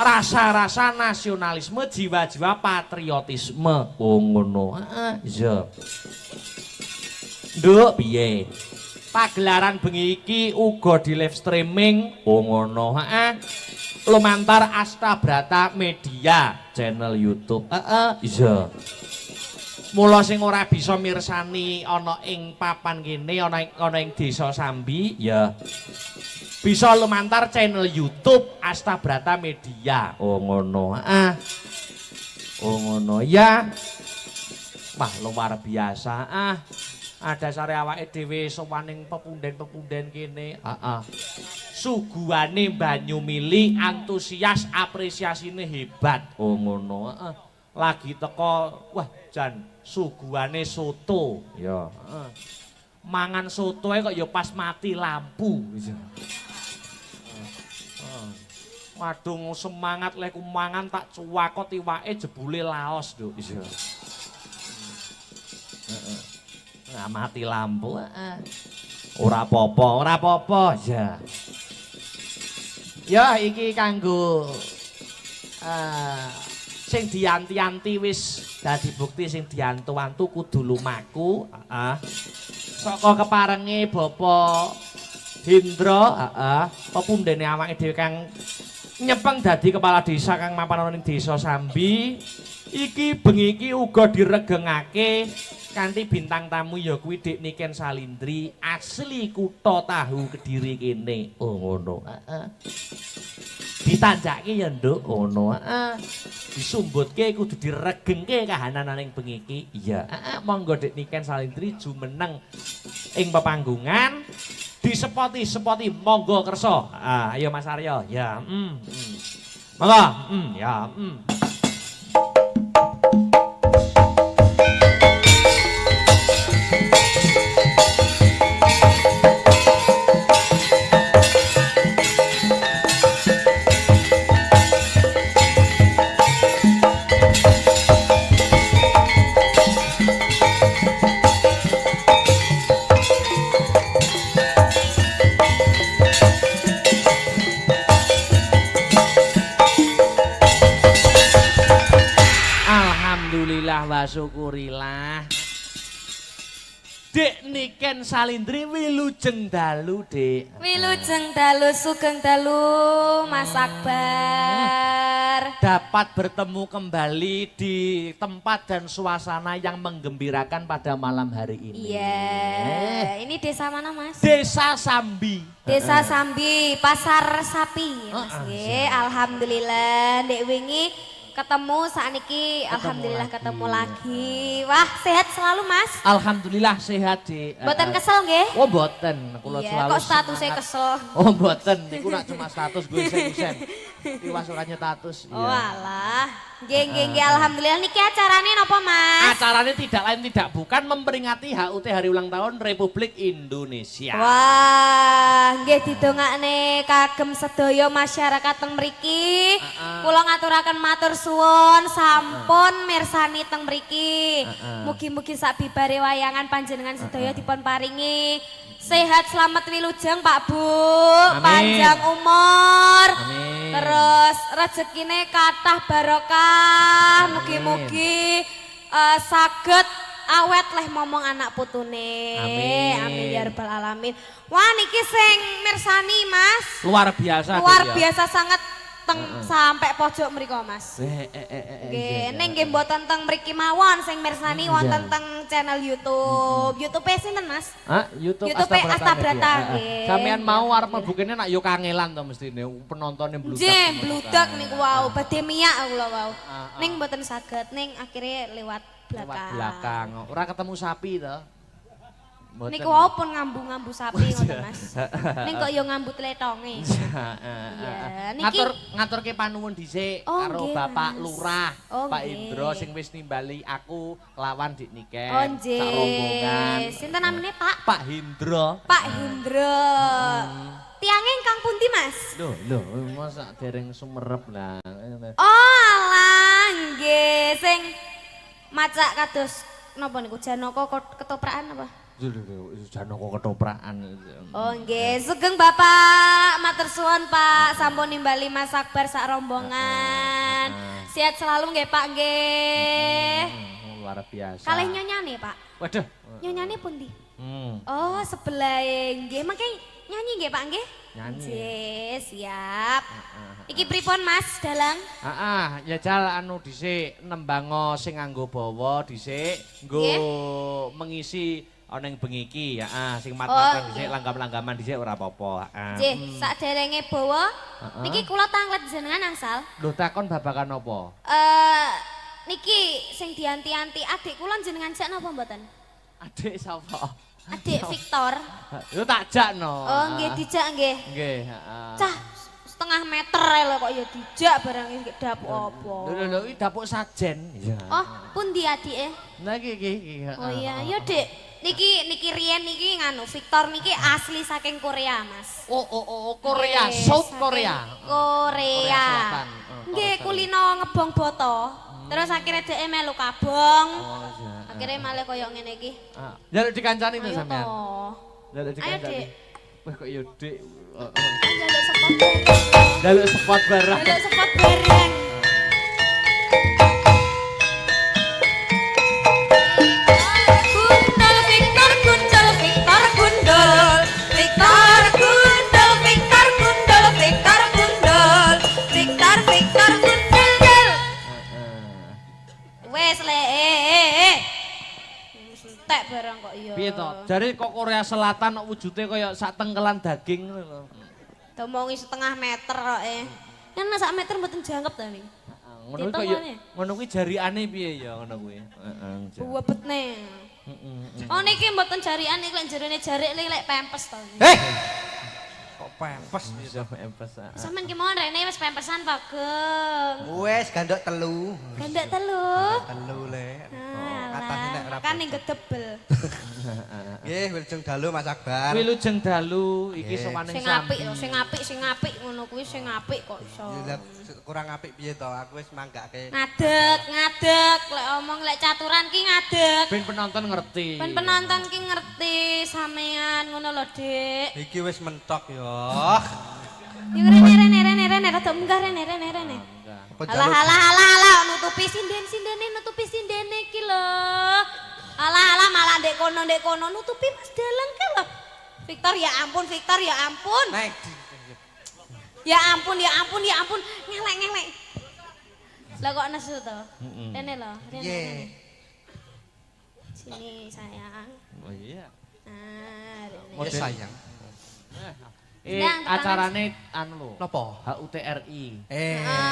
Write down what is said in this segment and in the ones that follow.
rasa-rasa nasionalisme, jiwa-jiwa patriotisme. Oh ngono. Iya. Nduk piye? Pagelaran bengi iki uga di live streaming. Oh ngono. Lumantar Astabrata Media channel YouTube. Iya. Mula sing ora bisa mirsani ana ing papan kene, ana ing Desa Sambi, ya. Bisa lumantar channel YouTube Astabrata Media. Oh ngono. Oh ngono ya. Wah, luar biasa. Ada sare awake dhewe sowaning pepunden-pepunden kene. Suguhane banyu mili, antusias, apresiasine hebat. Oh ngono. Lagi teko, wah jan suguhane soto. Ya. Mangan soto kok ya pas mati lampu. Waduh semangat lek mangan tak cuwakot iwake jebule laos, Nduk. Iya. Nah, mati lampu. Ora apa-apa, ya. Ya iki kanggo sing dianti-anti wis dadi bukti sing diantu-antu kudu lumaku. Saka keparenge Bapak Hendra, pepundene awake dhewe kang nyepeng dadi kepala desa kang mapan ana ning Desa Sambi. Iki bengi iki uga diregengake kanthi bintang tamu ya kuwi Dik Niken Salindri asli kutha Tahu Kediri kene. Oh ngono. Ditanjake ya Nduk, ngono. Disumbutke kudu diregengke kahanananing bengi iki. Iya. Monggo Dik Niken Salindri jumeneng ing pepanggungan. Disepoti monggo kersa. Ayo Mas Aryo. Ya. Monggo. Ya. Wa syukurillah. Dik Niken Salindri wilujeng dalu, Dik. Wilujeng dalu sugeng dalu Mas Akbar. Dapat bertemu kembali di tempat dan suasana yang menggembirakan pada malam hari ini. Iya. Ini desa mana, Mas? Desa Sambi. Desa Sambi, Pasar Sapi, Mas. Alhamdulillah Dek wingi ketemu saat niki, alhamdulillah ketemu lagi. Wah, sehat selalu Mas. Alhamdulillah sehat, Dik. Mboten kesel nggih? Oh, mboten. Kula iya, selalu kok statusnya kesel. Oh, mboten. Niku nak cuma status gue isen-isen. Iwas ora status. Oh, alah. Nggih, alhamdulillah niki acarane napa, Mas? Acarane tidak lain tidak bukan memperingati HUT Hari Ulang Tahun Republik Indonesia. Wah, nggih didongakne kagem sedaya masyarakat teng mriki. Kula ngaturaken matur suwun sampun mirsani teng mriki. Mugi-mugi sak bibare wayangan panjenengan sedaya dipun paringi sehat selamat wilujeng Pak Bu. Amin. Panjang umur. Amin. Terus rezekine kathah barokah. Mugi-mugi saged awet leh momong anak putune. Amin ya rabbal alamin. Wah niki sing mirsani Mas. Luar biasa. Luar biasa sangat teng sampai pojok mriko Mas. Nggih, ning nggih mboten teng mriki mawon sing mirsani wonten teng channel YouTube. YouTube sinten Mas? YouTube Astabrata nggih. Sampeyan mau arep mlebu kene nak yo kangelan to mestine penontonnya bludak. Nggih, bludak niku wau, badhe miyak kula wau. Ning mboten saged, ning akhirnya lewat belakang. Ora ketemu sapi to. Niku wau pun ngambu-ngambu sapi ngoten Mas. Ning kok yo ngambu tletonge. Iya, niki ngaturke panuwun dhisik karo Bapak Lurah, Pak Indro sing wis nimbali aku lawan Dik Niken. Sak rombongan. Sinten namine Pak? Pak Hendra. Pak Hendra. Tiange ingkang pundi Mas? Lho, masa dereng sumerep lah. Oh alah, nggih sing macak kados napa niku Janaka ketoprakan apa? Jan kok ketoprakan. Oh nggih, sugeng Bapak, matur suwun Pak, sampun nimbali Mas Akbar sak rombongan. Sehat selalu nggih Pak nggih. Luar biasa. Kalih nyonyane Pak. Waduh. Nyonyane pundi? Hmm. Oh, sebelah nggih, mangke nyanyi nggih Pak nggih? Nyanyi. Nggih, siap. Iki pripun Mas Dalang? Ya jal anu dhisik nembango sing nganggo bawa dhisik nggo mengisi ana ing bengi iki ya sing mat-matan dhisik langgam-langgaman dhisik ora apa-apa. Nggih, saderenge bawa niki kula tanglet jenengan angsal. Lho takon babakan apa? Niki sing dianti-anti adik kula jenengan jak napa mboten? Adik sapa? Adik Victor. Yo tak jakno. Oh, nggih dijak nggih. Nggih, Cah setengah meter lho kok ya dijak barang iki dapuk apa. Lho iki dapuk sajen. Iya. Oh, pundi adike? Nah iki. Oh iya, ya Dik. Niki riyen niki nganu Victor niki asli saking Korea, Mas. Oh, Korea, South Korea. Korea. Selatan. Nggih, kulino ngebong boto. Terus akhirnya dhek melu kabong. Oh iya. Akhirnya malah koyo ngene iki. Jaluk dikancani to Ayo sampean. toh. Jaluk Ayo, dikancani. Dik. Wah kok yo Dik. Ayo jaluk spot. Jaluk spot barang. Jaluk spot bareng. Gundul Victor gundul Victor gundul. Victor gundul Victor gundul Victor gundul. Victor gundul. Wes le. Entek barang kok iya. Piye to? Jare kok Korea Selatan kok wujude kaya sak tengkelan daging ngono lho. Domongi setengah meter kok Kan sak meter mboten jangkep ta ning. Ngono kuwi kaya ngono kuwi jariane piye ya ngono kuwi. Heeh. Buwebetne. Oh niki mboten jarian iki lek jarene jarik lek pempes to. Kok pempes Bisa empes. Sampeyan ki mohon rene wis pempesan Pak Geng. wes gandok telu. Gandak telu. Telu le. Alah, Katane nek ora. kan ning gedebel. Nggih, wilujeng dalu Mas Akbar. Wilujeng dalu iki somaning Sing apik yo, sing apik ngono kuwi sing apik kok iso. Ya, kurang apik piye to? Aku wis manggake. Ngadeg, lek omong lek caturan ki ngadeg. Ben penonton ngerti. Ben penonton ki ngerti sampean ngono lho, Dik. Iki wis mentok yo. Iki rene rada munggah rene. Apa Alah nutupi sindene iki lho. Alah malah ndek kono nutupi Mas Dalang ki lho. Victor ya ampun. Naik. Ya ampun. Ngelek. Lah kok nesu to? Rene lho, Iya. Sini sayang. Oh iya. Rene. Ya sayang. Sedang, Acarane anu lho. Napa? HUTRI.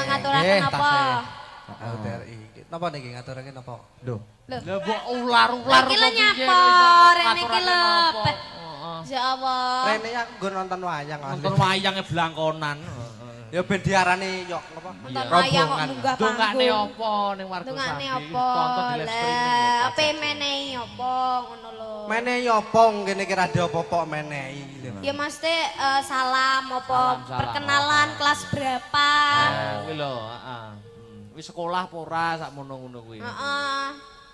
Ngaturaken apa? HUTRI. Napa niki ngaturake napa? Lho. Lho. Lah mbok ular-ular Iki lho kok piye nyapa, iso rene iki ngaturake lho. napa? Ya Allah. Rene ya nggo nonton wayang Nonton wayange blangkonan. Ya ben diarani yo napa? Nonton wayang kok munggah Dongane panggung. apa ning warga Dongane Sapi? apa? Tonton di live streaming. Lah, apa menehi apa ngono lho. Menehi apa kene iki ra ada apa-apa menehi lho. Ya mesti salam apa Salam, perkenalan kelas berapa. Kuwi lho, heeh. Wis sekolah apa ora sak ngono-ngono kuwi. Heeh.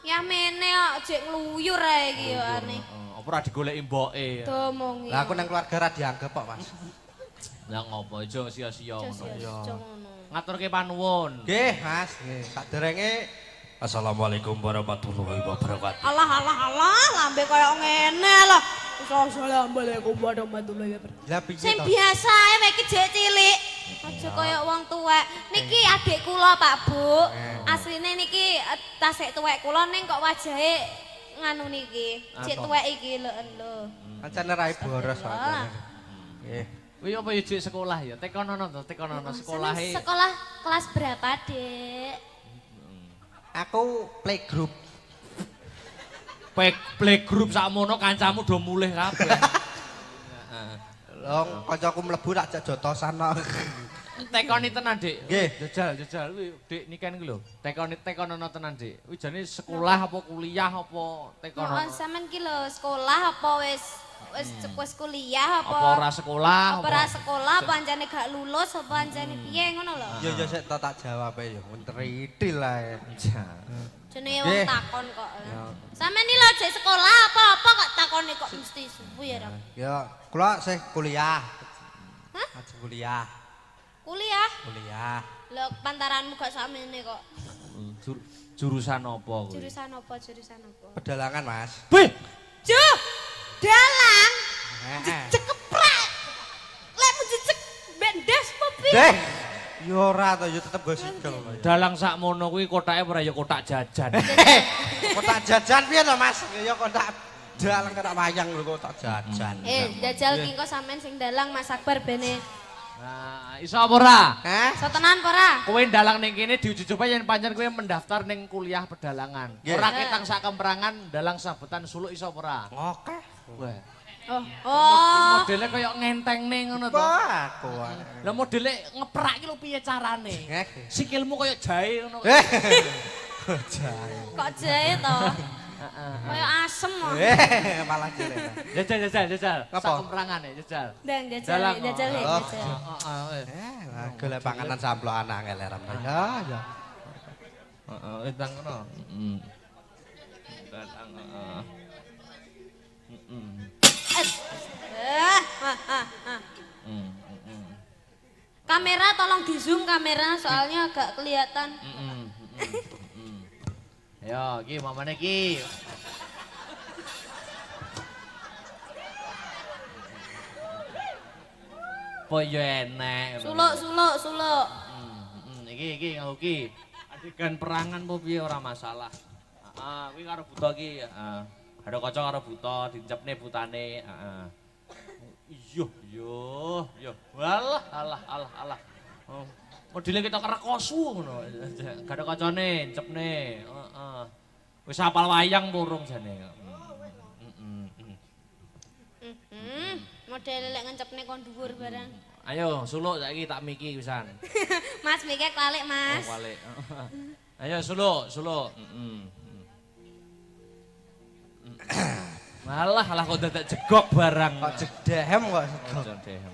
Ya mene kok jek ngluyur ae iki yo ane. Apa ora digoleki mboke. Domongi. Lah aku nang keluarga ra dianggap kok, Mas. Lah ngopo aja sia-sia ngono. ngono. Ngaturke panuwun. Nggih, Mas. Nggih. Saderenge Assalamualaikum warahmatullahi wabarakatuh. Allah, lambe kaya ngene lho. Assalamualaikum warahmatullahi wabarakatuh. Lah piye Sing to? biasa ae mek iki jek cilik. Aja kaya wong tuwek. Niki adik kula, Pak Bu. Asline niki tasik tuwek kula ning kok wajahe nganu niki. Cek tuwek iki lho. Kancane rai boros wae. Nggih. Kuwi apa yo jek sekolah ya? Tekonono to, tekonono sekolahe. Sekolah kelas berapa, Dek? Aku playgroup. Playgroup sakmono kancamu do mulih kabeh. Long kancaku mlebu tak jak jotosan kok. Tekoni tenan, Dik. Nggih. Jajal kuwi Dik niken kuwi lho. Tekonono tenan, Dik. Kuwi jane sekolah apa kuliah apa tekonono? Sampeyan ki lho sekolah apa wis kuliah Apa ora sekolah? apa ora sekolah apa anjane gak lulus apa anjane piye ngono lho. Ya sik tak jawab ae yo. Menteritil ae. Jenenge wong takon kok. Sampeyan iki lho jek sekolah apa kok takoni kok mesti suwi ya, Ram. Ya, kula sih kuliah. Hah? Ajeng kuliah. Kuliah? Kuliah. Lho pantaranmu gak sakmene kok. Jurusan apa kuwi? Jurusan apa? Jurusan apa? Pedalangan, Mas. Beh, Juh! Dalang! Heeh. Cekeprek! Lekmu jejek bendes apa pi? Deh. Ya ora to, ya tetep go sikil. dalang sakmono kuwi kotake ora ya kotak jajan. Kotak jajan piye to, Mas? Ya kotak dalang kotak wayang lho kotak jajan. Jajal ki kok sampean sing dalang Mas Akbar bene. Nah, iso apa ora? Hah? So tenan apa ora? Kowe dalang ning kene diuji coba yen pancen kowe mendaftar ning kuliah pedalangan. Nggih. Ora ketang sak kemperangan dalang sabetan suluk iso apa ora? Oke. Wah. Oh. Modele kaya ngentengne ngono to. Wah, aku. Lah modele ngeprak iki lho piye carane? Sikilmu kaya jahe ngono. Kok jahe to? Kaya asem kok. Malah jelek. Jajal. Apa? Sak kemperangan ya, jajal. Ndang Dalang, jajal. oh. Heeh. Golek panganan samplokan angel ram. Ya, ya. Heeh, entang ngono. Heeh. Dalang heeh. Kamera tolong di zoom kamera soalnya agak kelihatan. Yo, iki mamane iki. Po yo enek. Suluk. Iki nggo iki. Adegan perangan po piye ora masalah. Heeh, kuwi karo buta iki, heeh. Ada kaca karo buta, dicepne butane, heeh. Yo. Alah. Oh, modele kita kerekosu ngono. Gak ada kacane, cepne, heeh. Wis hafal wayang murung jane. Model lek ngencepne kon dhuwur barang. Ayo, suluk saiki tak miki pisan. Mas mikir klalik, Mas. Oh, balik. Ayo suluk. Malah kok dadak jegok barang. Kok jegdehem kok. Jegdehem.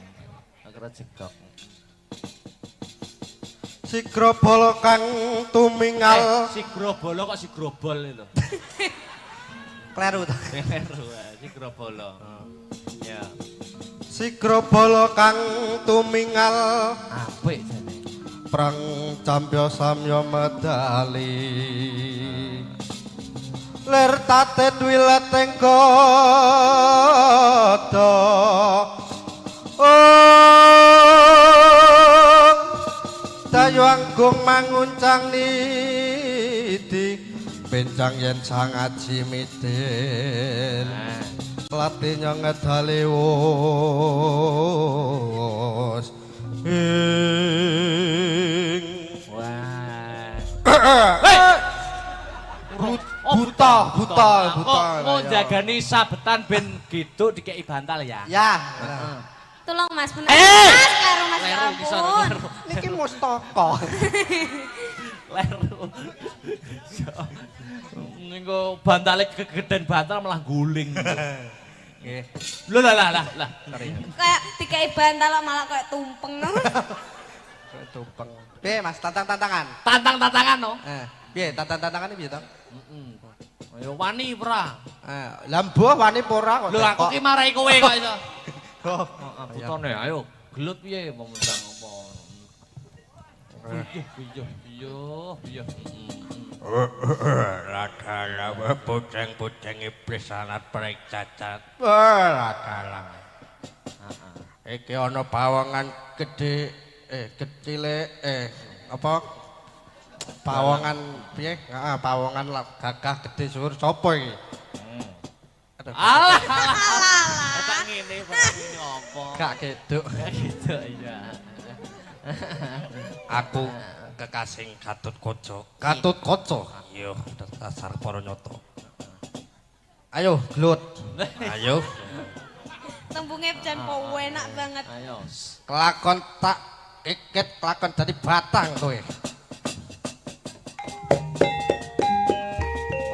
Akhirnya jegok. Si grobol kang tumingal. Si grobolo kok si grobol itu. Kleru to. Si grobolo. Ya. Si grobol kang tumingal. Apik jane. Prang campya samya medali. Ler tate dwilet engko do. Dayu anggung manguncang nidi bencang yen sangat jimiten latinya ngedali wos Wah. buta. Kok jagani sabetan ben gitu dikei bantal ya? Ya. Tolong Mas bener. Mas, kleru Mas. ya Leru bisa ampun. leru. Niki mustaka. Leru. Nengko bantale kegeden bantal malah guling. Nggih. Lho lah. Sorry. Kayak dikai bantal kok malah kayak tumpeng. Tumpeng. Piye Mas tantangan? Tantang-tantangan no. Piye tantangan piye to? Ayo wani ora. Lah mbuh wani ora kok. Lho aku ki marahi kowe kok iso. Oh, Putone ayo gelut piye memundang apa. Iya. Ladalah boceng-boceng iblis sanat prek cacat. Ladalah. Iki ana pawongan gedhe kecile apa pawongan piye? Heeh, pawongan gagah gedhe suwur sapa iki? Alah. Tak ngene apa? Gak geduk. Gitu iya. Aku kekasing Gatotkaca. Gatotkaca. Iya, dasar para nyata. Ayo, gelut. Ayo. Tembunge jan po enak banget. Ayo. Kelakon tak ikit, kelakon dadi batang kowe.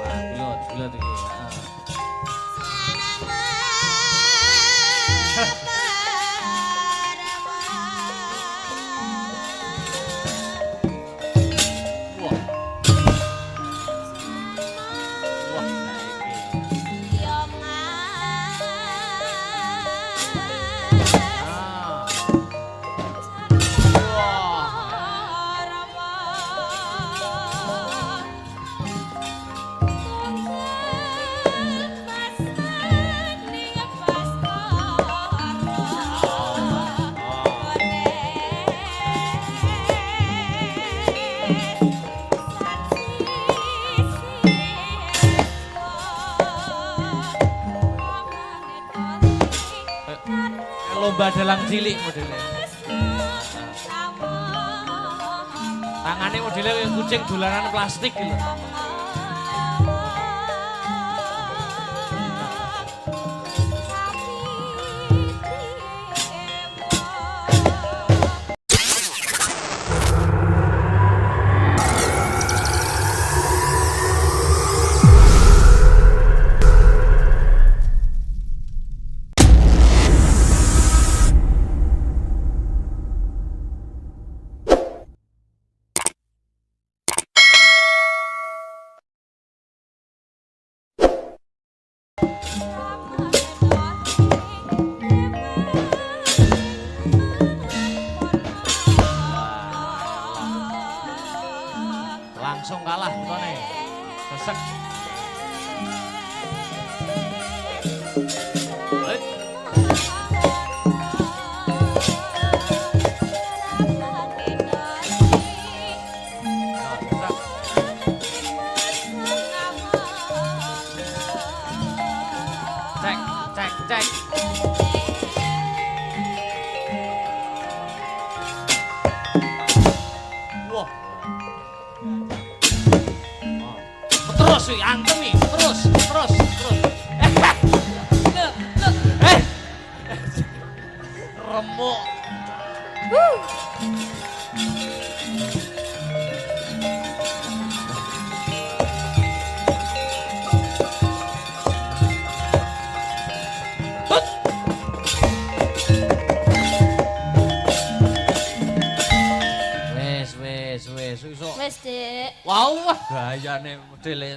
Wah, gelut iki. lomba dalang cilik modelnya. Tangannya modelnya kayak kucing dolanan plastik gitu. Langsung kalah nih. Sesek. Cek. Wah. Terus wih, antem nih, terus. Remuk. Wes, Dek. Wow, gayane modele.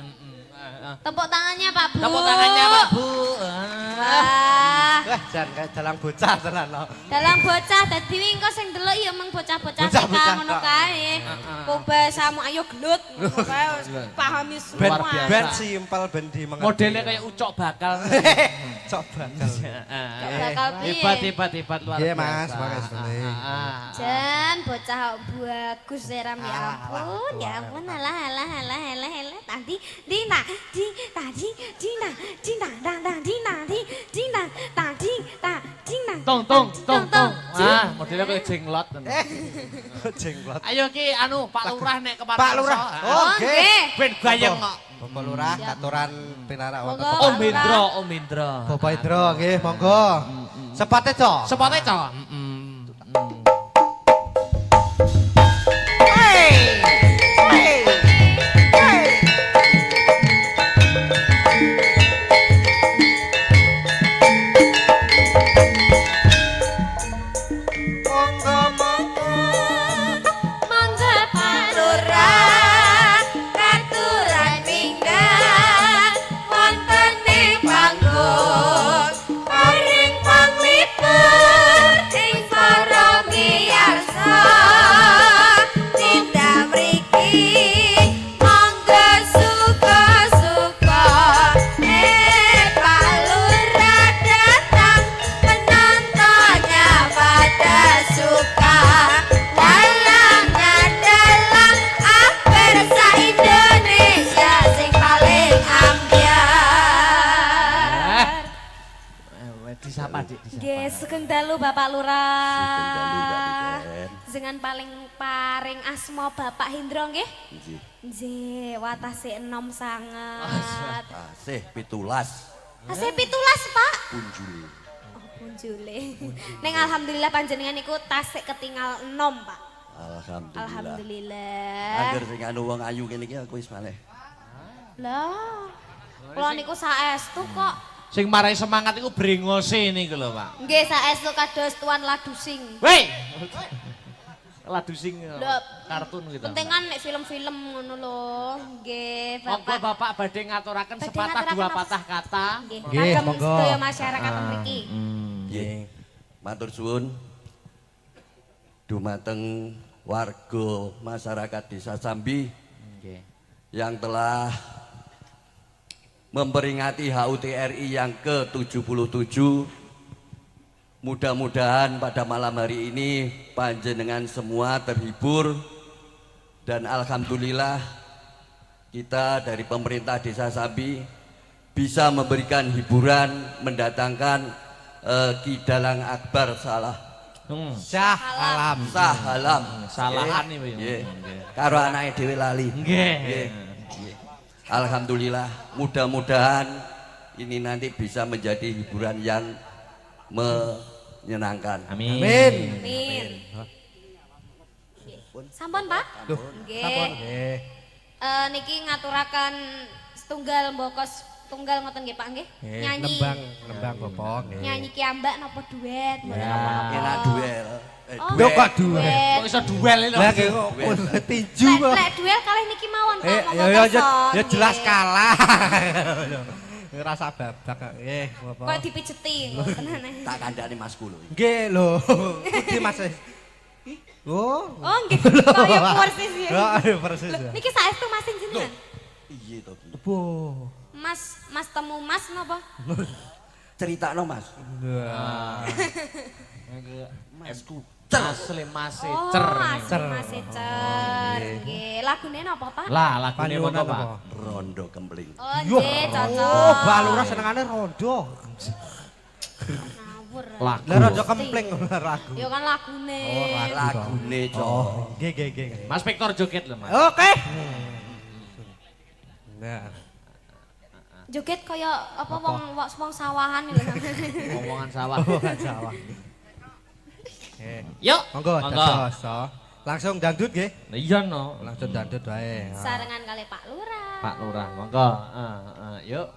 Tepuk tangannya Pak Bu. Tepuk tangannya Pak Bu. Wah. Wah, jan kayak dalang bocah tenan lho. Dalang bocah dadi wingko sing delok ya meng bocah-bocah Bocah-bocah ngono kok. kae. Kok bahasamu ayo gelut ngono kae wis pahami Ben semua. ben simpel ben di mengerti. Modelnya kayak ucok bakal. Coba. Bakal piye? Hebat luar Iya, biasa. Mas, makasih. Jan bocah bagus Seram ya ampun, ya ampun alah. Tadi Dina, Tong. Ah, modelnya kayak jenglot. Jenglot. Ayo ki anu Pak Lurah nek kepala. Pak Lurah. Oh, nggih. Ben gayeng kok. Bapak Lurah aturan pinarak Monggo. wonten. Om Indro. Bapak Indro nggih, monggo. Sepate, Cok. Sepate, Cok. Mangga Palurah katuran minggat wonten ing panggung paring panglipur ing para miyarsa tindak mriki mangga suka-suka Palurah datang penontonnya pada suka dalang aper sa Indonesia sing paling ambyar. Disapa, Dik, disapa. Nggih, sugeng dalu Bapak Lurah. Dengan paring asma Bapak Hindro nggih? Nggih, watase enom sangat. Asih pitulas Asih 17, Pak. punjul. Oh, punjule. Neng alhamdulillah panjenengan iku tasik ketinggal enom, Pak. Alhamdulillah. Alhamdulillah. Angger sing anu wong ayu kene iki aku wis malih. Lah, kula niku saestu kok. Sing marai semangat iku brengose niku lho, Pak. Nggih, saestu kados Tuan Ladusing. Wei. Ladu sing Lho, kartun gitu. pentingan nek film-film ngono lho. Nggih, Monggo Bapak. Bapak badhe ngaturaken Badhe sepatah ngaturaken dua apa? patah kata. Nggih, Nggih, kagem monggo. sedaya masyarakat mriki. Nggih. Matur suwun. Dumateng warga masyarakat Desa Sambi Nggih. yang telah memperingati HUT RI yang ke-77. Mudah-mudahan pada malam hari ini panjenengan semua terhibur dan alhamdulillah kita dari pemerintah Desa Sambi bisa memberikan hiburan, mendatangkan Ki Dalang Akbar salah. Syah alam. Sahalam. Salahan iki Nggih. Karo anake dhewe lali. Nggih. Nggih. Alhamdulillah, mudah-mudahan ini nanti bisa menjadi hiburan yang menyenangkan. Amin. Amin. Sampun, Pak? Nggih. Nggih. Niki ngaturaken setunggal mbokos tunggal ngoten nggih Pak nggih. Nyanyi. Nembang Bapak nggih. Nyanyi kiambak napa duet? Mboten Ya. napa-napa. Enak duel. Oh, Yo kok duel. Kok iso duel iki lho. Lah nggih kok tinju kok. Lek duel kalih niki mawon Pak. Ya jelas kalah. Rasa babak kok. Nggih, Kok Bapak. dipijeti ngoten aneh. Tak kandhani Mas Kulo. Nggih lho. Iki Mas. Oh. Oh nggih, kaya persis ya. Ayo persis. Lho, niki saestu Mas jenengan. Iya to. Bo. Mas temu Mas napa? Critakno Mas. Masku asli Mas Oh, Cer. asli Mas Cer. Nggih, lagune napa Pak? Lah lagune Panyuwunan ngono Pak. apa? Rondo Kempling. Oh, Yo. nggih, cocok. Oh, Mbak Lurah senengane rondo. Ngawur. Lagu. Lah rondo kempling lagu. Ya kan lagune. Lagune Cok. Oh, nggih nggih nggih. Mas Victor joget lho Mas. Oke. Nah. Joget kaya apa wong sawahan lho. Omongan sawah. Oh, Jawa. Yuk. Monggo dados. Langsung dangdut nggih. Lah iya no. Langsung dangdut wae. Sarengan kali Pak Lurah. Pak Lurah, monggo. Yuk.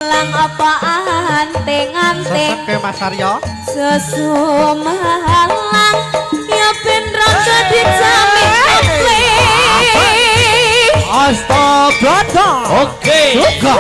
Lang apaan anteng-anteng Sesek ke Mas Aryo. sesumalang ya ben raga dijamin komplit. Astaga. Oke. Juga.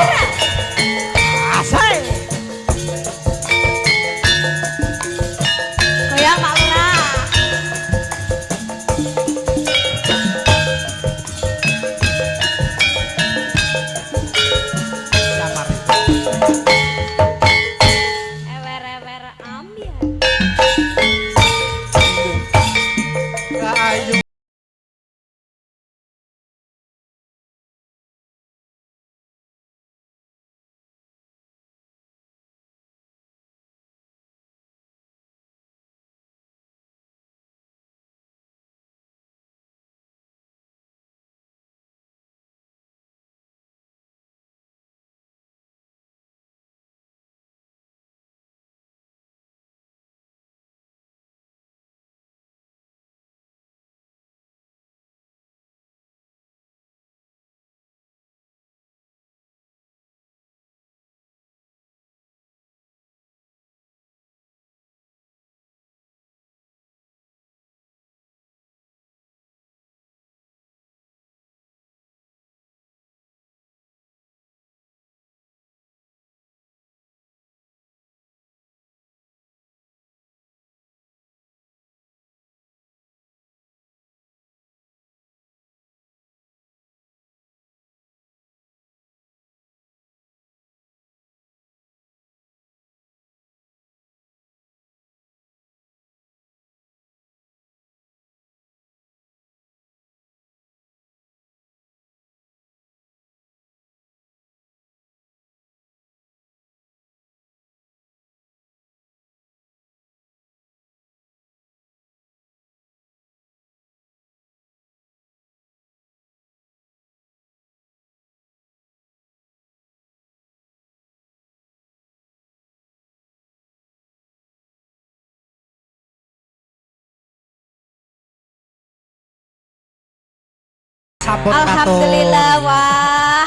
sampun matur. Alhamdulillah wah.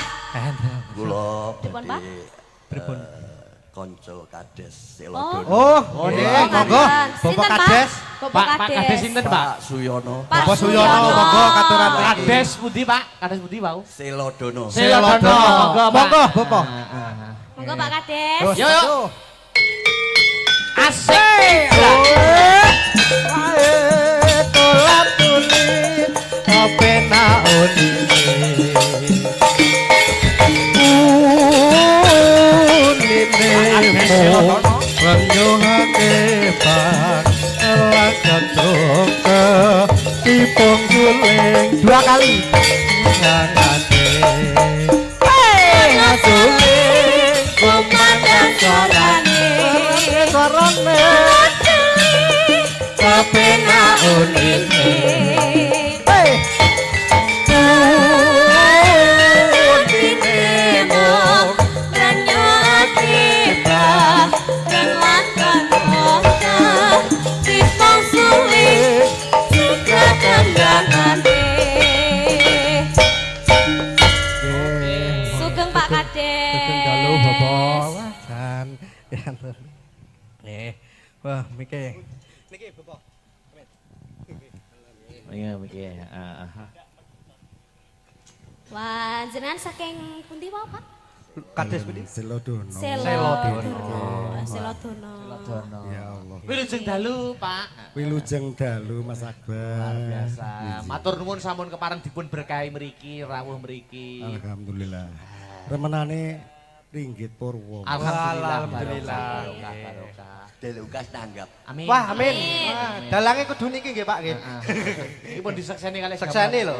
Kula Dipun, Pak? pripun kanca kades Oh. Selodono. Oh, nggih, monggo. Bapak Kades. Bapak Pak Kades sinten, Pak? Pak Suyono. Bapak Suyono, monggo katuran mriki. Kades pundi, Pak? Kades pundi, Pak? Selodono. Selodono. Monggo, Pak. Monggo, Bapak. Monggo Pak Kades. Yo yo. Asik. Wae tolap tuli opena oni. Unine renyohake pak lakatok tipung guling dua kali ngangate ngasuling kumandang sorane sorane kapena unine Sugeng Pak Kades. Sugeng dalu Bapak. Jan. Nih. Wah, miki. Niki Bapak. Iya, iki. Wah, jenengan saking pundi wae, Pak? Kades pundi? Selodono. Selodono. Selodono. Ya Allah. Wilujeng dalu, Pak. Wilujeng dalu Mas Luar Akbar. biasa. Matur nuwun sampun kepareng dipun berkahi mriki, rawuh mriki. Alhamdulillah. Remenane ringgit Purwo. Alhamdulillah. Alhamdulillah. Barokah, barokah. Delukas tanggap. Amin. Wah, amin. Wah, dalange kudu niki nggih, Pak nggih. Iki pun disekseni kalih Sekseni lho.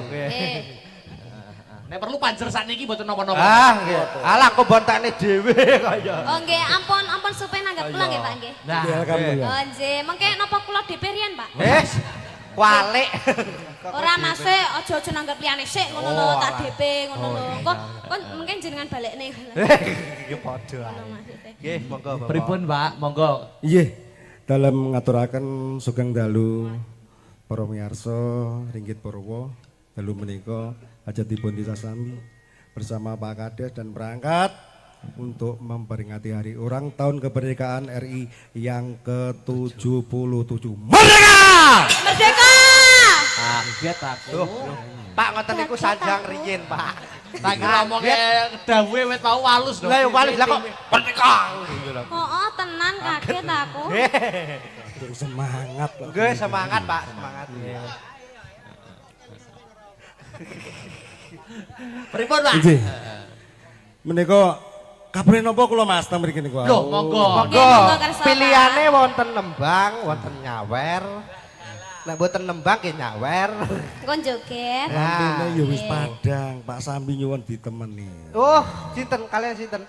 Nek perlu panjer sakniki mboten napa-napa. Ah, nggih. Alah kok bontakne dhewe kaya. Oh nggih, ampun supe nanggap kula nggih Pak nggih. Nah, Alhamdulillah. Oh nggih, mengke napa kula dhewe riyen, Pak? Wis. Kwalik. Ora masih aja nanggap liyane sik ngono lho, tak DP ngono lho. Kok mungkin jenengan balekne. Nggih padha ae. Nggih, monggo Bapak. pripun, Pak? Monggo. Nggih. Dalam ngaturaken sugeng dalu para miyarsa ringgit Purwo dalu menika hajatipun disasami bersama Pak Kades dan perangkat untuk memperingati hari ulang tahun kemerdekaan RI yang ke-77. Merdeka! Merdeka! Kaget aku. Pak ngoten niku sanjang riyin, Pak. Tak kira omonge dawuhe wit mau walus lho. Lah ya wali lah kok merdeka. Oh, tenan kaget aku. Semangat. Nggih, semangat, Pak, semangat. Pripun, Pak? Nggih. Menika kabare napa kula Mas teng mriki niku? Loh, monggo. Monggo. monggo kersa, Pak. Pilihane wonten nembang, wonten nyawer. Nek mboten nembang nggih nyawer. Engko joget. Rampine ya wis padang, Pak Sambi nyuwun ditemeni. Oh, sinten kalian sinten?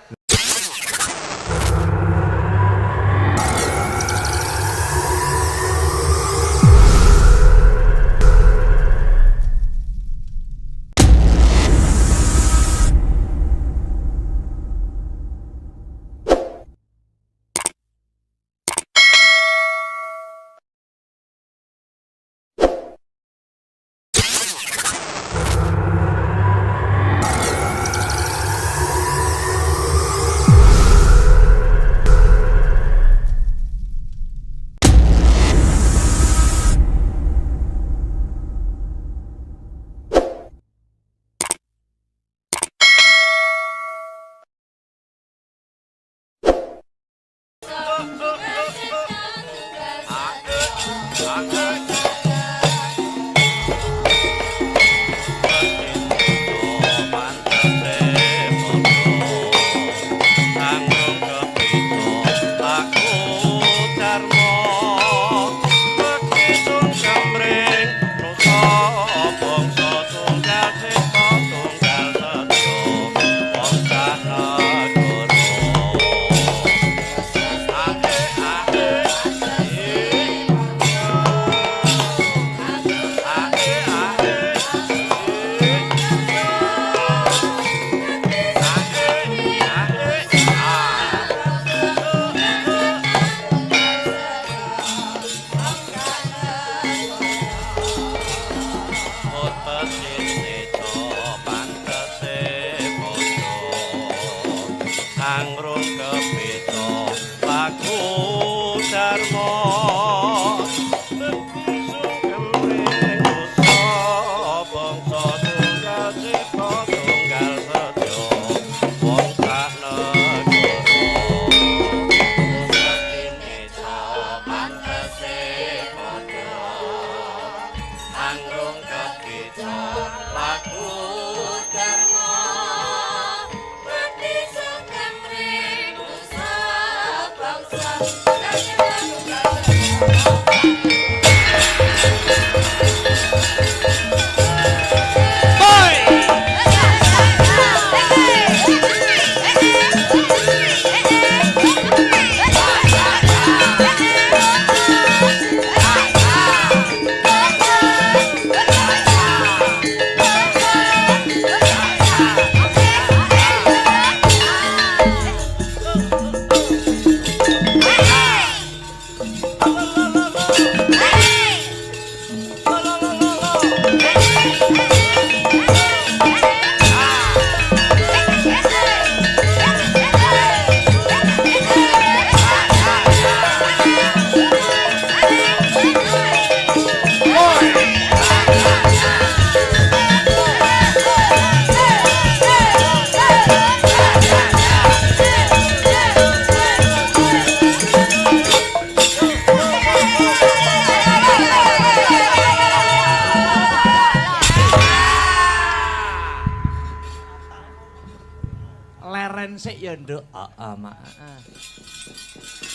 sik ya, Nduk. Heeh, Mak.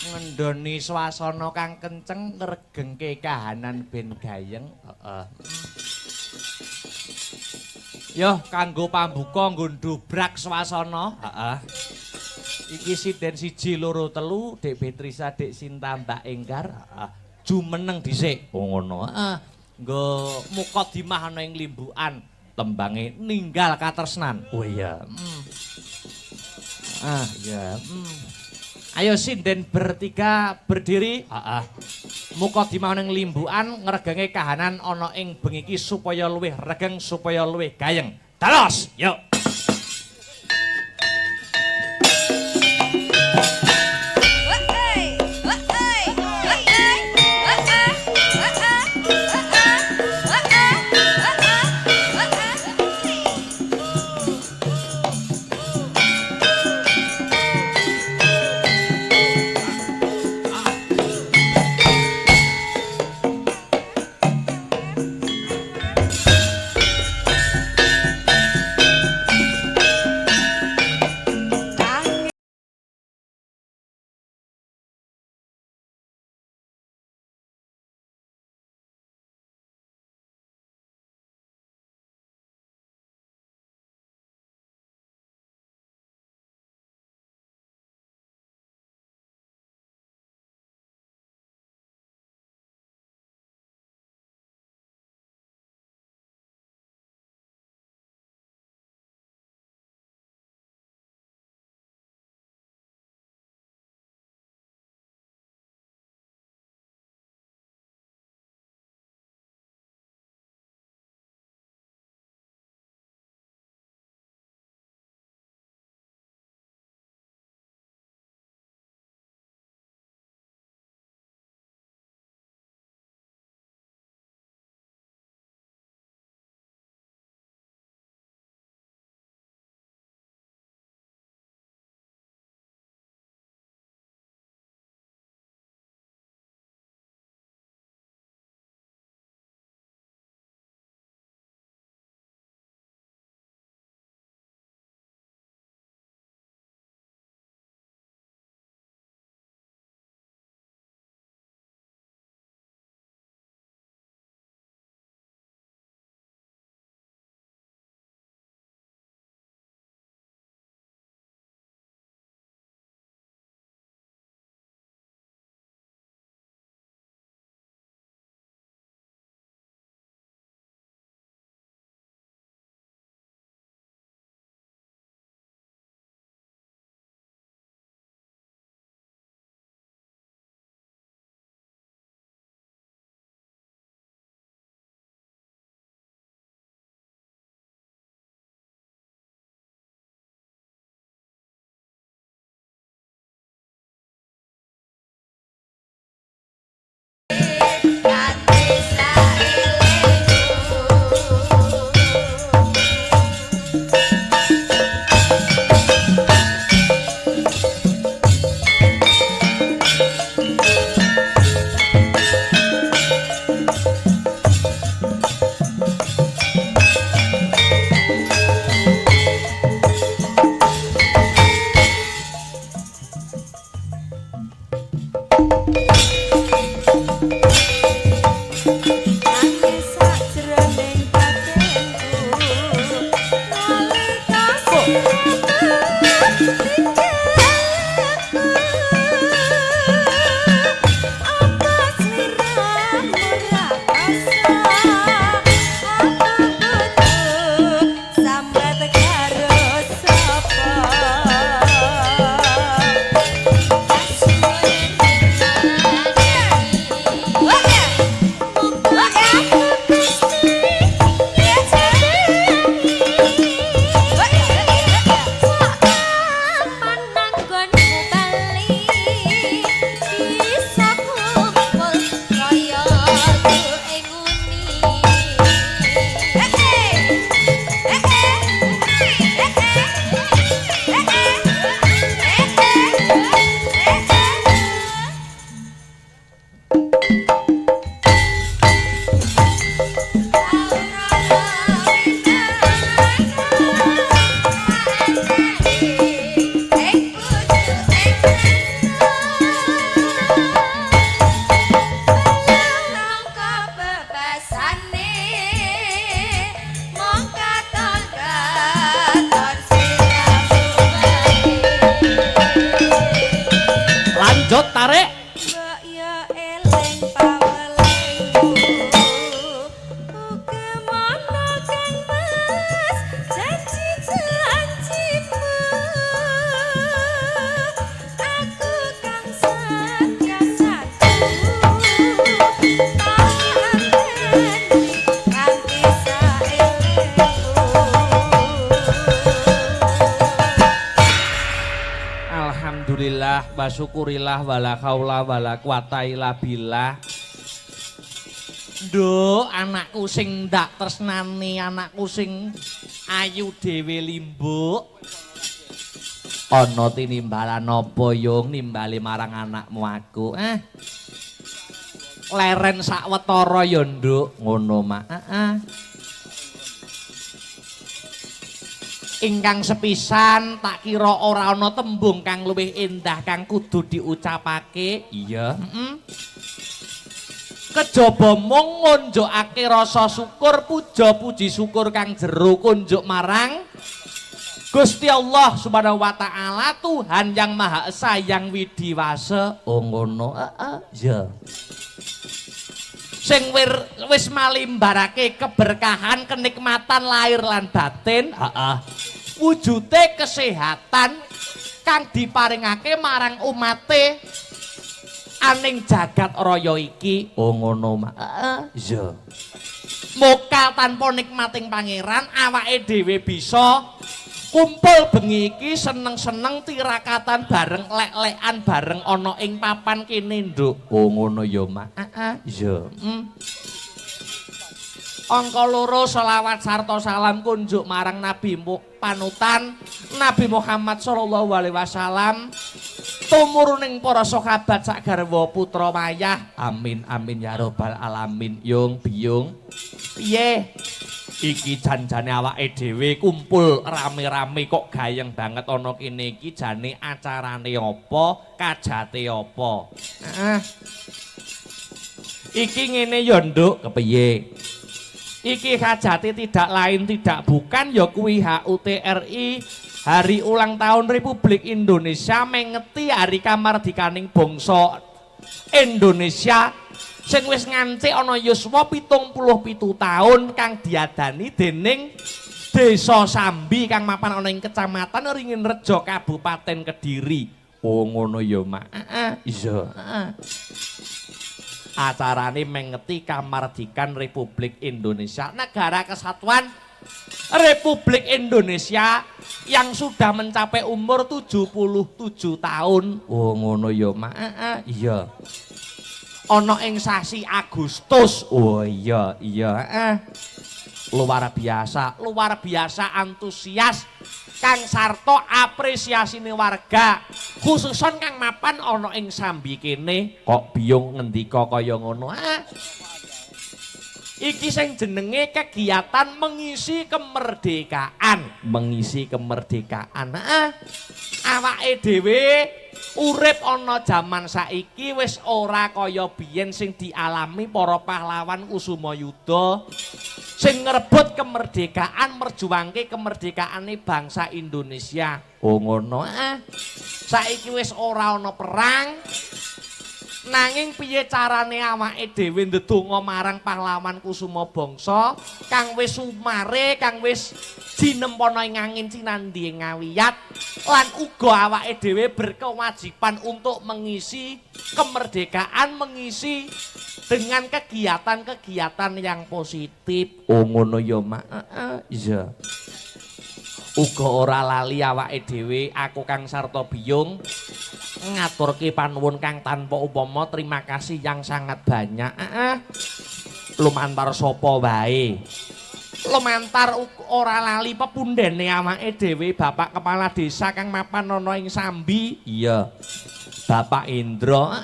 Ngendoni swasana kang kenceng ngregengke kahanan ben gayeng. Heeh. Yo kanggo pambuka nggo ndobrak swasana. Heeh. Iki sinden 1 2 3 Dek Beatrice Dek Sinta Mbak Enggar. Heeh. Jumeneng dhisik. Oh ngono. Heeh. Nggo mukadimah ana ing limbukan tembange ninggal katresnan. Oh iya. Ya. Ayo sinden bertiga berdiri. Heeh. Mukadimah ning limbukan ngregange kahanan ana ing bengi iki supaya luwih regeng, supaya luwih gayeng. Dalos, yuk. Alhamdulillah wa syukurillah wala haula wala quwata illa billah. Nduk, anakku sing ndak tresnani, anakku sing ayu dhewe limbuk. Ana tinimbalan apa yung nimbali marang anakmu aku? Leren sawetara ya, Nduk, ngono mak. Ingkang sepisan tak kira ora ana tembung kang luwih endah kang kudu diucapake. Iya, Kejaba mung ngunjukake rasa syukur, puja puji syukur kang jero kunjuk marang Gusti Allah Subhanahu wa taala, Tuhan yang Maha Esa yang widiwasa. Oh ngono, ya. Sing wis malimbarake keberkahan, kenikmatan lahir lan batin, wujude kesehatan kang diparingake marang umate aning jagat raya iki. Oh ngono mak. Iya. Muka tanpa nikmating pangeran, awake dhewe bisa kumpul bengi iki seneng-seneng tirakatan bareng lek-lekan bareng ana ing papan kene, Nduk. Oh ngono ya mak. Iya. Angka 2 selawat sarta salam kunjuk marang Nabi panutan Nabi Muhammad sallallahu alaihi wasallam, tumuruning para sahabat sak garwa putra wayah. Amin amin ya rabbal alamin. Yung biyung piye iki janjane awake dhewe kumpul rame-rame kok gayeng banget ana kene iki, jane acarane apa, kajate apa? Iki ngene ya, Nduk, kepiye? Iki hajati tidak lain tidak bukan ya kuwi HUTRI, Hari Ulang Tahun Republik Indonesia, mengeti hari kamardikaning bangsa Indonesia sing wis ngancik ana yuswa 77 tahun kang diadani dening Desa Sambi kang mapan ana ing Kecamatan Ringin Rejo, Kabupaten Kediri. Oh ngono ya, Mak. Iya. Acarane mengeti kamardikan Republik Indonesia, negara kesatuan Republik Indonesia yang sudah mencapai umur 77 tahun. Oh ngono ya, Mak. Iya. Ana ing sasi Agustus. Oh iya, luar biasa antusias kang sarta apresiasine warga, khususon kang mapan ana ing Sambi kene. Kok biyung ngendika kaya ngono? Iki sing jenenge kegiatan mengisi kemerdekaan. Awake dhewe urip ana jaman saiki wis ora kaya biyen sing dialami para pahlawan kusuma yuda sing ngrebut kemerdekaan, merjuangke kemerdekaane bangsa Indonesia. Oh ngono. Saiki wis ora ana perang. Nanging piye carane awake dhewe ndedonga marang pahlawan kusuma bangsa kang wis sumare, kang wis jinempana ing angin cinandhi ngawiyat, lan uga awake dhewe berkewajiban untuk mengisi kemerdekaan, mengisi dengan kegiatan-kegiatan yang positif. Oh ngono ya, Mak. Iya. Uga ora lali awake dhewe, aku Kang Sarta Biyung ngaturke panuwun kang tanpa upama, terima kasih yang sangat banyak. Lumantar sapa wae. Lumantar ora lali pepundhene awake dhewe, Bapak Kepala Desa kang mapan ana ing Sambi. Iya. Bapak Indra.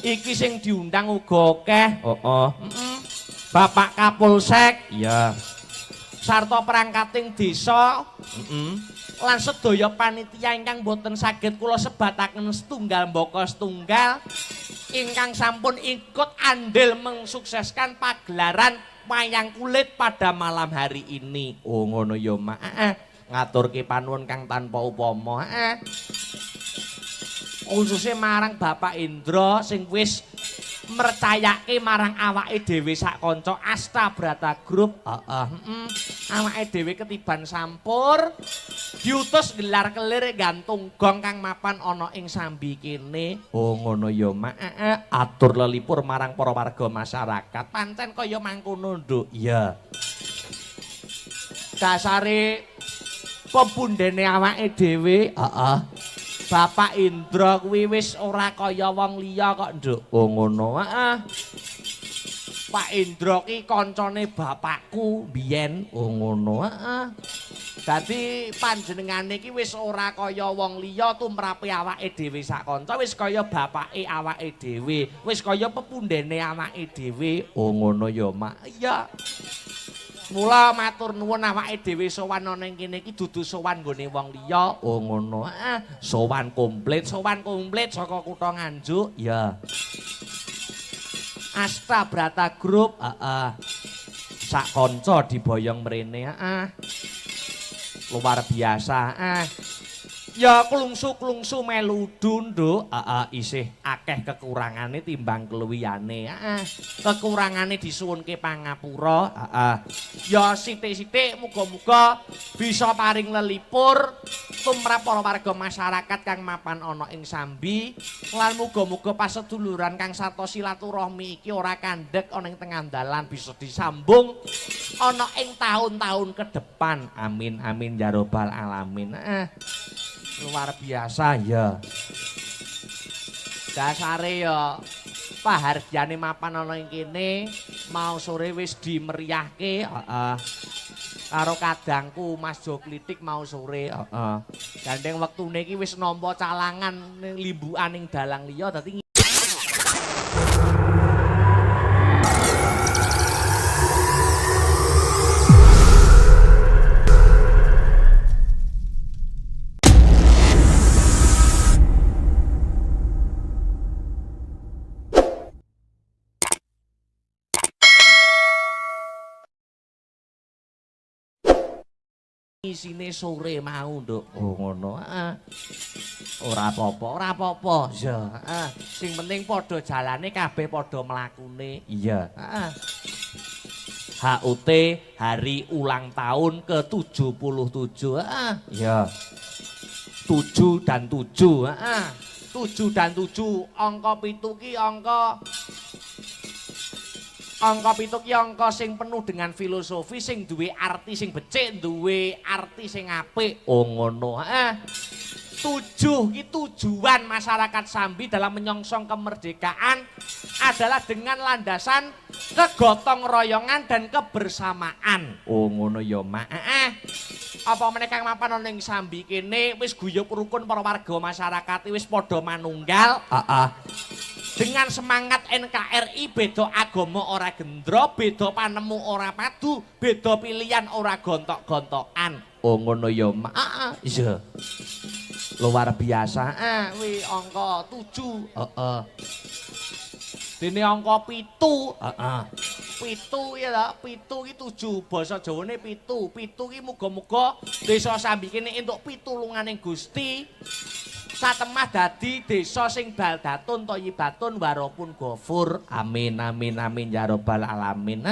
Iki sing diundang uga akeh. Bapak Kapolsek. Iya. Sarta perangkating desa. Lan sedaya panitia ingkang boten saged kula sebataken setunggal mbaka setunggal ingkang sampun ikut andil mensukseskan pagelaran wayang kulit pada malam hari ini. Oh ngono ya, Mak. Ngaturke panuwun kang tanpa upama. Khususnya marang Bapak Indra sing wis mercayake marang awake dhewe sak kanca Asta Brata Group. Awake dhewe ketiban sampur diutus gelar kelir gantung gong kang mapan ana ing Sambi kene. Oh ngono ya, Mak. Atur lelipur marang para warga masyarakat. Pancen kaya mangkono, Nduk. Iya. Kasare pepundhene awake dhewe, Bapak Indra kuwi wis ora kaya wong liya kok, Nduk. Oh ngono. Heeh. Pak Indra ki kancane bapakku biyen. Oh ngono. Heeh. Dadi panjenengane iki wis ora kaya wong liya tumrape awake dhewe sak kanca, wis kaya bapake awake dhewe, wis kaya pepundhene awake dhewe. Oh ngono ya, Mak. Iya. Mula matur nuwun awake dhewe sowan ana ing kene iki dudu sowan nggone wong liya. Oh ngono. Heeh. Sowan komplit saka kutha Nganjuk. Ya. Asta Brata Group. Heeh. Sak kanca diboyong mrene. Heeh. Luar biasa. Ya klungsu-klungsu melu nduk. Isih akeh kekurangane timbang keluyane. Kekurangane disuwunke pangapura. Ya sithik-sithik muga-muga bisa paring lelipur tumrap para warga masyarakat kang mapan ana ing Sambi lan muga-muga paseduluran kang sarta silaturahmi iki ora kandhek ana ing tengah dalan bisa disambung ana ing tahun-tahun ke depan. Amin amin ya robbal alamin. Luar biasa ya. Dasare ya pahargyane mapan ana ing kene mau sore wis dimeriahke. Karo kadangku Mas Joklitik mau sore. Gandeng wektune iki wis nampa calangan limbukan ing dalang liya dadi isine sore mau, Nduk. Oh ngono. Ora apa-apa. Ya, sing penting padha jalane kabeh padha mlakune. Iya, HUT hari ulang tahun ke-77. Ya. 7 dan 7. 7 dan 7. Angka 7 ki angka angka sing penuh dengan filosofi, sing duwe arti sing becik, duwe arti sing apik. Oh ngono. 7 ki tujuan masyarakat Sambi dalam menyongsong kemerdekaan adalah dengan landasan kegotong royongan dan kebersamaan. Oh ngono ya, Mak. Apa mereka yang mapan ana ing Sambi kene wis guyub rukun para warga masyarakat wis padha manunggal. Dengan semangat NKRI, beda agama ora gendro, beda panemu ora padu, beda pilihan ora gontok-gontokan. Oh ngono ya, Mak. Iya. Luar biasa. Wi angka 7. Dene angka 7. 7 ya, 7 ki 7. Basa Jawane 7. 7 ki muga-muga desa Sambi kene entuk pitulunganing Gusti. Satemah dadi desa sing baldatun thayyibatun warapun ghafur. Amin amin amin ya rabbal alamin.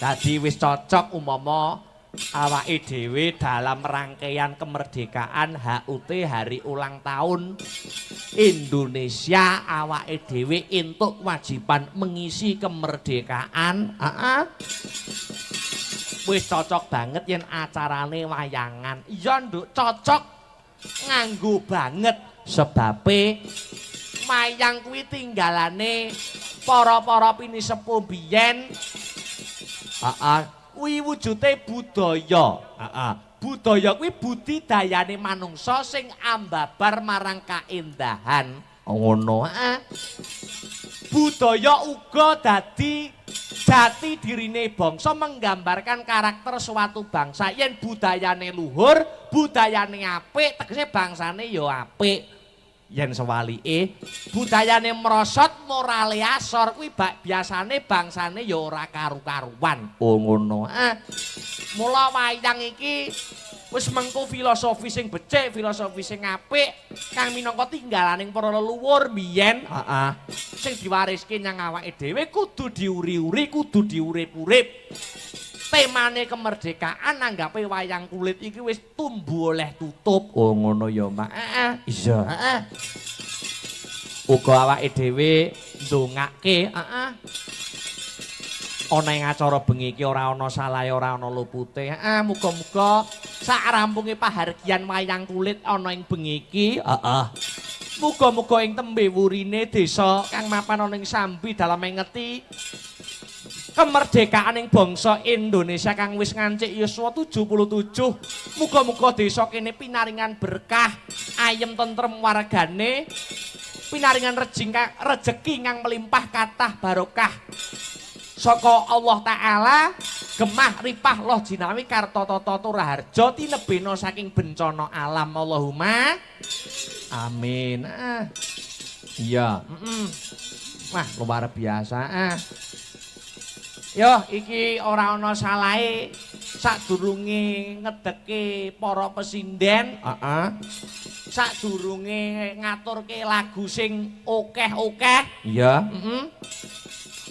Dadi wis cocok umpama awake dhewe dalam rangkaian kemerdekaan HUT hari ulang tahun Indonesia awake dhewe entuk kewajiban mengisi kemerdekaan. Wis cocok banget yen acarane wayangan. Iya, Nduk, cocok. Nganggo banget sebabe mayang kuwi tinggalane para-para pinisepuh biyen. Kuwi wujude budaya. Budaya kuwi budidayane manungsa sing ambabar marang kaendahan. Ngono. Budaya uga dadi jati dirine bangsa, menggambarkan karakter suatu bangsa. Yen budayane luhur, budayane apik, tegese bangsane ya apik. Yen sewalike budayane merosot, morale asor, kuwi biasane bangsane ya ora karu-karuan. Oh ngono. Mula wayang iki wis mengko filosofi sing becik, filosofi sing apik kang minangka tinggalaning para leluhur biyen. Sing diwariske nyang awake dhewe kudu diuri-uri, kudu diurip-urip. Temane kemerdekaan anggape wayang kulit iki wis tumbuh oleh tutup. Oh ngono ya, Mak. Iya. Uga awake dhewe ndongake, ana ing acara bengi iki ora ana salahe ora ana lupute. Muga-muga sak rampunge pahargyan wayang kulit ana ing bengi iki. Muga-muga ing tembe wurine desa kang mapan ana ing Sambi dalem ngeti kemerdekaan ing bangsa Indonesia kang wis ngancik yuswa 77. Muga-muga desa kene pinaringan berkah, ayem tentrem wargane, pinaringan rejeki kang melimpah kathah barokah saka Allah Ta'ala, gemah ripah loh jinawi karta tata turaharja tinebena saking bencana alam. Allahumma amin. Iya, wah luar biasa. Yo iki ora ana salahe sadurunge ngedeke para pesinden, sadurunge ngaturke lagu sing okeh-okeh. Iya,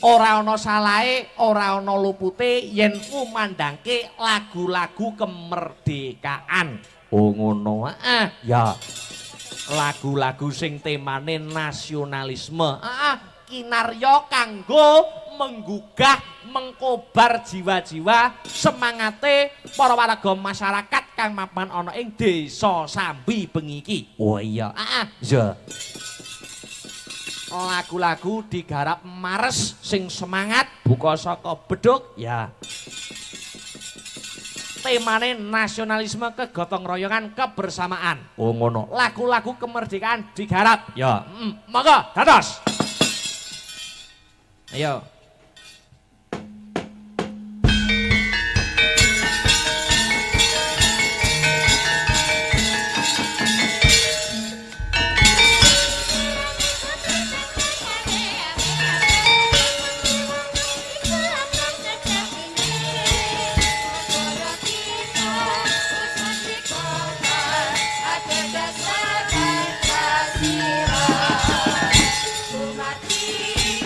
ora ana salahe, ora ana lupute yen kumandangke lagu-lagu kemerdekaan. Oh ngono. Ya. Lagu-lagu sing temane nasionalisme. Kinarya kanggo menggugah, mengkobar jiwa-jiwa semangate para warga masyarakat kang mapan ana ing desa Sambi bengi iki. Oh iya. Ya. Lagu-lagu digarap mares sing semangat buka saka beduk ya. Temane nasionalisme, kegotong royongan, kebersamaan. Oh ngono. Lagu-lagu kemerdekaan digarap ya. Monggo dados. Ayo. Mati,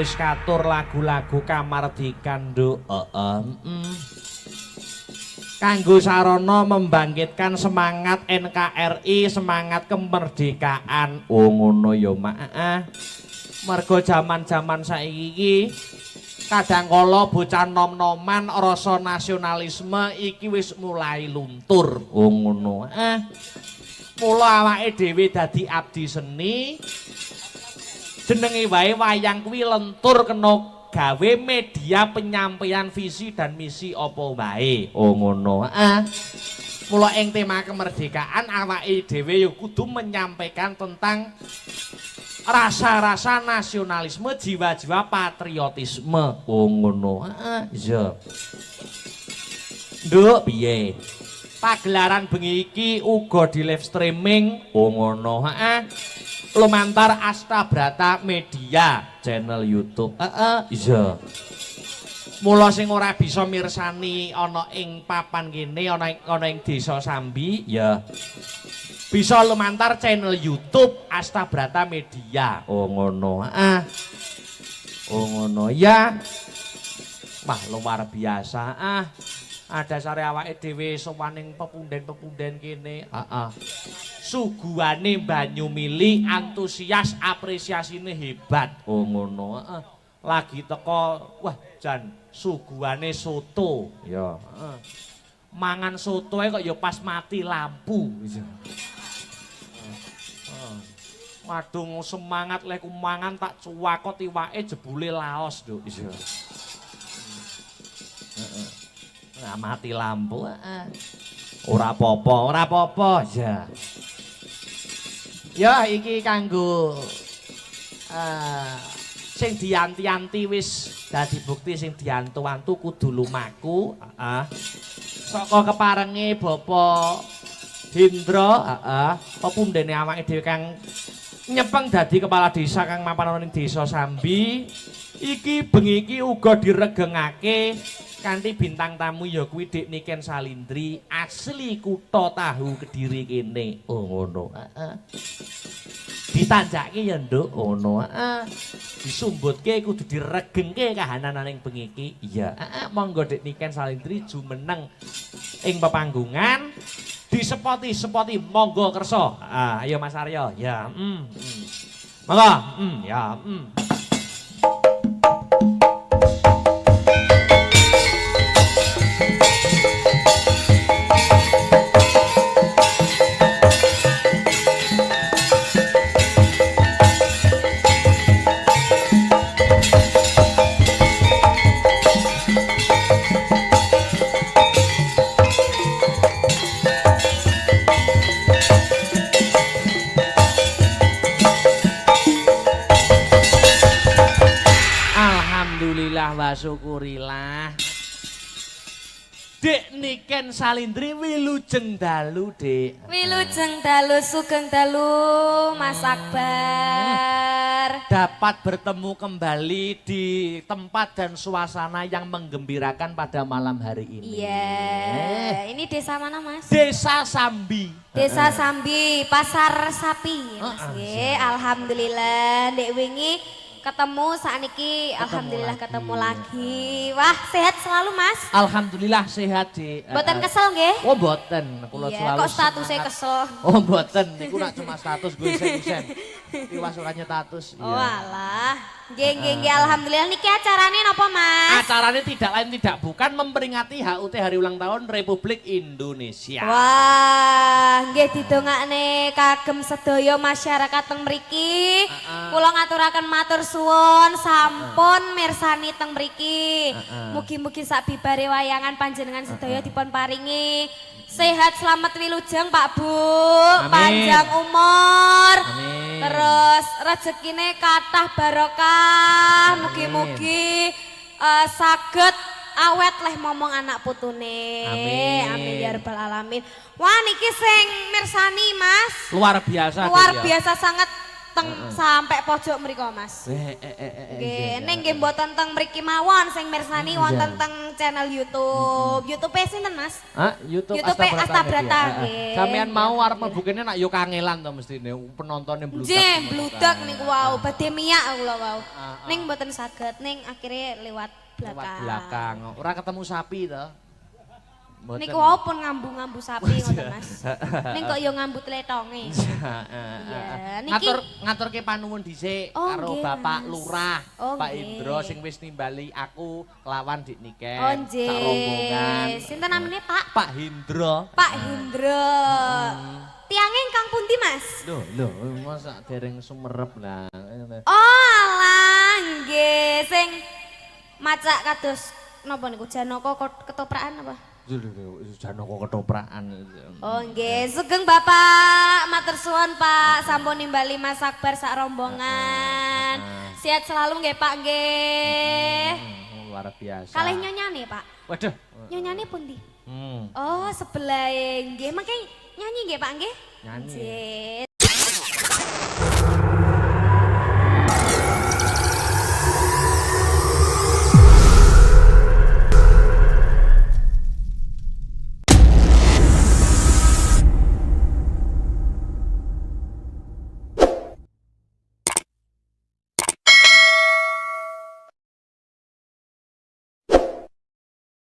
wis katur lagu-lagu kamardikan nduk. Kanggo sarana membangkitkan semangat NKRI, semangat kemerdekaan. Oh ngono ya Mak. Mergo jaman-jaman saiki iki kadangkala bocah nom-noman rasa nasionalisme iki wis mulai luntur. Oh ngono. Mula awake dhewe dadi abdi seni. Jenenge wae wayang kuwi lentur kena gawe media penyampaian visi dan misi apa wae. Oh ngono. Mula ing tema kemerdekaan awake dhewe ya kudu menyampaikan tentang rasa-rasa nasionalisme, jiwa-jiwa patriotisme. Oh ngono. Iya. Nduk piye? Pagelaran bengi iki uga di live streaming. Oh ngono. Lumantar Astabrata Media channel YouTube. Iya. Mula sing ora bisa mirsani ana ing papan kene, ana ing Desa Sambi, ya. Bisa lumantar channel YouTube Astabrata Media. Oh ngono. Oh ngono ya. Wah, luar biasa. Ada sare awake dhewe sowaning pepunden-pepunden kene. Suguhane banyu mili, antusias, apresiasine hebat. Oh ngono. Lagi teko, wah jan suguhane soto. Ya, mangan sotoe kok ya pas mati lampu. Wadung semangat lek mangan tak cuwakot iwake jebule laos, Nduk. Iya. Nah, mati lampu. Ora apa-apa, ya. Ya iki kanggo sing dianti-anti wis dadi bukti sing diantu-antu kudu lumaku. Saka keparenge Bapak Hendra, pepundene awake dhewe kang nyepeng dadi kepala desa kang mapan ana ning Desa Sambi. Iki bengi iki uga diregengake kanthi bintang tamu ya kuwi Dik Niken Salindri, asli kutha Tahu Kediri kene. Oh ngono. Ditanjake ya Nduk, ngono. Disumbutke kudu diregengke kahanananing bengi iki. Iya, monggo Dik Niken Salindri jumeneng ing pepanggungan. Disepoti monggo kersa. Ayo Mas Aryo. Ya, monggo. Ya, wa syukurillah. Dik Niken Salindri wilujeng dalu, Dik. Wilujeng dalu, sugeng dalu, Mas Akbar. Dapat bertemu kembali di tempat dan suasana yang menggembirakan pada malam hari ini. Iya, ini desa mana Mas? Desa Sambi. Desa Sambi, Pasar Sapi. Mas. Alhamdulillah, Dek wingi ketemu sakniki, alhamdulillah ketemu lagi. Wah, sehat selalu Mas? Alhamdulillah sehat, Dik. Mboten kesel nggih? Oh, mboten. Kula Iya, selalu kok statusnya kesel? Oh, mboten. Niku nak cuma status gue isen-isen. Tiwas ora status. Oh, alah. Nggih, alhamdulillah. Niki acarane napa, Mas? Acaranya tidak lain tidak bukan memperingati HUT Hari Ulang Tahun Republik Indonesia. Wah, nggih didongakne kagem sedaya masyarakat teng mriki. Kula ngaturaken matur suwun sampun mirsani teng mriki. Mugi-mugi sak bibare wayangan panjenengan sedaya dipun paringi sehat selamat wilujeng Pak Bu. Amin. Panjang umur. Amin. Terus rezekine kathah barokah. Mugi-mugi saged awet leh momong anak putune. Amin. Amin ya rabbal alamin. Wah niki sing mirsani Mas. Luar biasa. Luar Dik, ya. biasa sangat teng sampai pojok mriku Mas. Nggih, ning nggih mboten teng mriki mawon sing mirsani wonten teng channel YouTube. YouTube sinten Mas? YouTube Asta Brata nggih. Sampeyan mau arep mlebu kene nak yo kangelan to mestine penontone bludak. Nggih, bludak niku wau, badhe miyak kula wau. Ning mboten saged, ning akhirnya lewat belakang. Belakang. Ora ketemu sapi to. Niku wau pun ngambu-ngambu sapi ngoten Mas. Ning kok yo ngambu tletonge. Iya, niki ngaturke panuwun dhisik Oh, karo nggih, Bapak Mas. Lurah, Oh, Pak nggih. Indro sing wis nimbali aku kelawan Dik Niken. Oh sak rombongan. nggih. Sinten namine Pak? Pak Hindro. Pak Hendro. Tiange ingkang pundi Mas? Lho, masa dereng sumerep lah. Oh alah nggih sing macak kados napa niku Janaka ketoprakan apa? Janaka ketoprakan. Oh nggih, sugeng Bapak, matur suwun Pak, sampun nimbali Mas Akbar sak rombongan. Sehat selalu nggih Pak nggih. Luar biasa. Kalih nyonyane Pak. Waduh. Nyonyane pundi? Hmm. Oh, sebelah nggih, mangke nyanyi nggih Pak nggih? Nyanyi. Nggih.